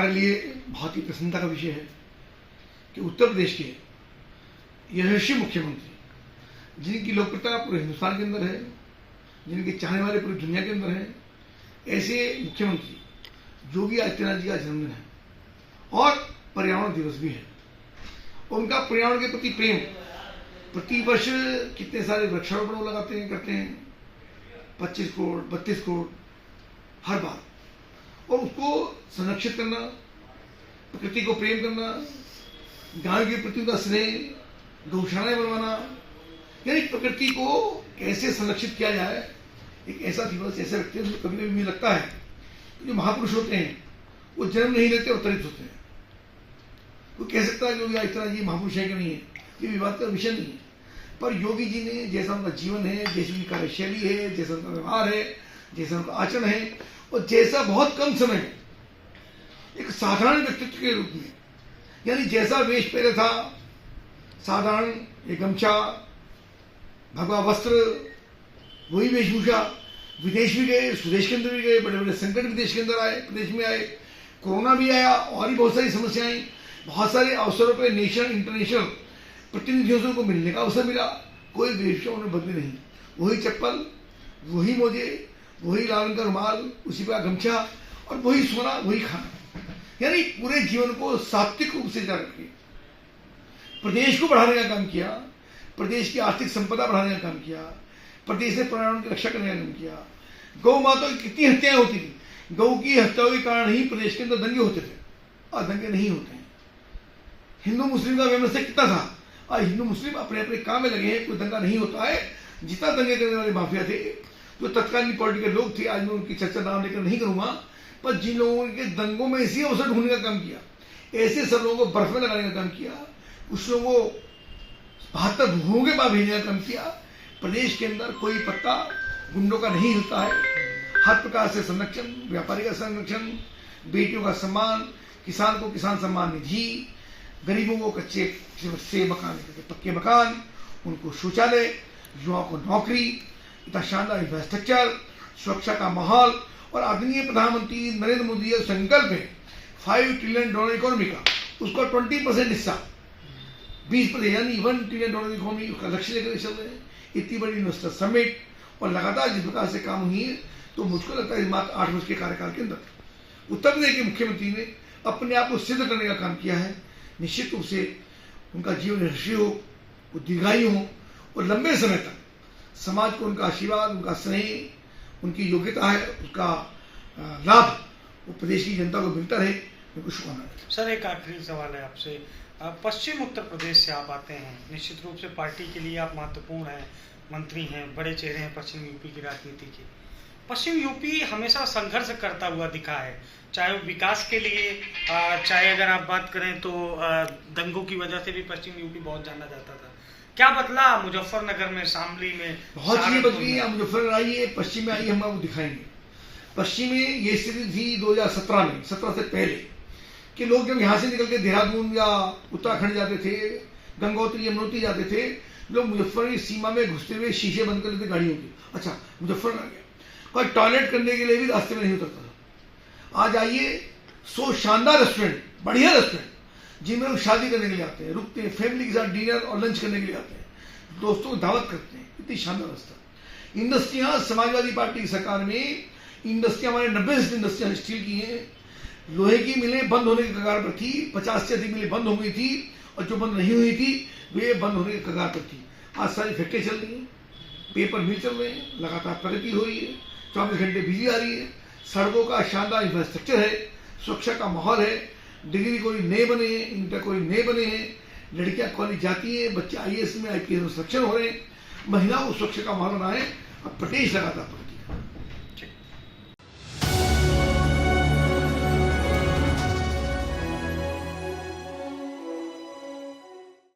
हमारे लिए बहुत ही प्रसन्नता का विषय है कि उत्तर प्रदेश के यशस्वी मुख्यमंत्री, जिनकी लोकप्रियता पूरे हिंदुस्तान के अंदर है, जिनके चाहने वाले पूरी दुनिया के अंदर है, ऐसे मुख्यमंत्री योगी आदित्यनाथ जी का जन्मदिन है और पर्यावरण दिवस भी है। उनका पर्यावरण के प्रति प्रेम, प्रति वर्ष कितने सारे वृक्षारोपण लगाते हैं, करते हैं, 25 करोड़ 32 करोड़ हर बार, और उसको संरक्षित करना, प्रकृति को प्रेम करना, गांव के प्रति उनका स्नेह, गौशालाएं बनवाना, यानी प्रकृति को कैसे संरक्षित किया जाए, एक ऐसा दिवस, ऐसा व्यक्ति है। कभी कभी मुझे लगता है जो महापुरुष होते हैं वो जन्म नहीं लेते, अवतरित होते हैं। कोई कह सकता है कि योगी आदित्यनाथ जी महापुरुष है कि नहीं है, ये विवाद का विषय नहीं है, पर योगी जी ने जैसा उनका जीवन है, जैसी उनकी कार्यशैली है, जैसा उनका व्यवहार है, जैसा उनका आचरण है, और जैसा बहुत कम समय में एक साधारण व्यक्तित्व के रूप में, यानी जैसा वेश पहले था, साधारण एक गमछा, भगवा वस्त्र, वही वेशभूषा, विदेश भी गए, स्वदेश के अंदर भी गए, बड़े बड़े संकट विदेश के अंदर आए, प्रदेश में आए, कोरोना भी आया, और भी बहुत सारी समस्याएं, बहुत सारे अवसरों पर नेशनल इंटरनेशनल प्रतिनिधियों से उनको मिलने का अवसर मिला, कोई वेशभूषा उन्हें बदली नहीं, वही चप्पल, वही मोजे, वही लाल रंग का रुमाल, उसी पर गमछा, और वही सोना, वही खाना, यानी पूरे जीवन को सात्विक रूप से जाकर के प्रदेश को बढ़ाने का काम किया, प्रदेश की आर्थिक संपदा बढ़ाने का काम किया, प्रदेश से पर्यावरण की रक्षा करने का काम किया। गौ माता की कितनी हत्याएं होती थी, गौ की हत्याओं के कारण ही प्रदेश के अंदर दंगे होते थे, और दंगे नहीं होते हैं। हिंदू मुस्लिम का व्यवस्था कितना था, और हिंदू मुस्लिम अपने अपने काम में लगे हैं, कोई दंगा नहीं होता है। जितना दंगे करने वाले माफिया थे, जो तत्कालीन पॉलिटिकल लोग थे, आज मैं उनकी चर्चा नाम लेकर नहीं करूंगा, पर जिन लोगों के दंगों में इसी अवसर ढूंढने का काम किया, ऐसे सब लोगों को बर्फ में लगाने का काम किया, कुछ लोगों को 72 भूखों के बाद भेजने का काम किया। प्रदेश के अंदर कोई पत्ता गुंडों का नहीं हिलता है, हर प्रकार से संरक्षण, व्यापारी का संरक्षण, बेटियों का सम्मान, किसान को किसान सम्मान निधि, गरीबों को कच्चे से मकान, पक्के मकान, उनको शौचालय, युवाओं को नौकरी, इतना शानदार इंफ्रास्ट्रक्चर, सुरक्षा का माहौल, और आदरणीय प्रधानमंत्री नरेंद्र मोदी का संकल्प है $5 ट्रिलियन इकोनॉमी का, उसका 20% हिस्सा, 20%, यानी $1 ट्रिलियन इकोनॉमी का लक्ष्य लेकर चल रहे हैं। इतनी बड़ी इन्वेस्टर समिट, और लगातार जिस प्रकार से काम हुई है, तो मुझको लगता है मात्र 8 वर्ष के कार्यकाल के अंदर उत्तर प्रदेश के मुख्यमंत्री ने अपने आप को सिद्ध करने का काम किया है। निश्चित रूप से उनका जीवन यशस्वी हो, वो दीर्घायु हो, और लंबे समय तक समाज को उनका आशीर्वाद, उनका स्नेह, उनकी योग्यता है, उसका लाभ वो प्रदेश की जनता को मिलता रहे। उनको शुभकामनाएं। सर, एक आखिरी सवाल है आपसे। पश्चिम उत्तर प्रदेश से आप आते हैं, निश्चित रूप से पार्टी के लिए आप महत्वपूर्ण हैं, मंत्री हैं, बड़े चेहरे हैं पश्चिम यूपी की राजनीति के। पश्चिम यूपी हमेशा संघर्ष करता हुआ दिखा है, चाहे वो विकास के लिए, चाहे अगर आप बात करें तो दंगों की वजह से भी पश्चिम यूपी बहुत जाना जाता था। क्या बदला मुजफ्फरनगर में, शामली में? बहुत चीजें बदली है। मुजफ्फरनगर आई है, पश्चिम में आई है, हम आपको दिखाएंगे। पश्चिम में ये स्थिति थी 2017 में, 17 से पहले, कि लोग जब यहाँ से निकल के देहरादून या उत्तराखंड जाते थे, गंगोत्री यमुनोत्री जाते थे, लोग मुजफ्फरनगर की सीमा में घुसते हुए शीशे बंद कर लेते गाड़ियों की। अच्छा, मुजफ्फरनगर आ गया, और टॉयलेट करने के लिए भी रास्ते में नहीं उतरता था। आज आइए, 100 शानदार रेस्टोरेंट, बढ़िया रेस्टोरेंट, जिनमें लोग शादी करने के लिए आते हैं, रुकते हैं, फैमिली के साथ डिनर और लंच करने के लिए आते हैं, दोस्तों को दावत करते हैं। इतनी शानदार रास्ता। इंडस्ट्रियां, समाजवादी पार्टी की सरकार में इंडस्ट्रियां, हमारे 90% इंडस्ट्रियां स्टील की हैं। लोहे की मिलें बंद होने के कगार पर थी, 50 से अधिक मिलें बंद हो गई थी, और जो बंद नहीं हुई थी वे बंद होने के कगार पर थी। आज सारी फैक्ट्री चल रही हैं, पेपर मिल चल रहे हैं, लगातार प्रगति हो रही है, 24 घंटे बिजली आ रही है, सड़कों का शानदार इंफ्रास्ट्रक्चर है, सुरक्षा का माहौल है, डिग्री कोई नए बने हैं, इंटर कोई नए बने हैं, लड़कियां कॉलेज जाती हैं, बच्चे IAS में IPS में सक्षम हो रहे हैं, महिलाओं को सुरक्षा का माहौल बना है। अब प्रदेश लगातार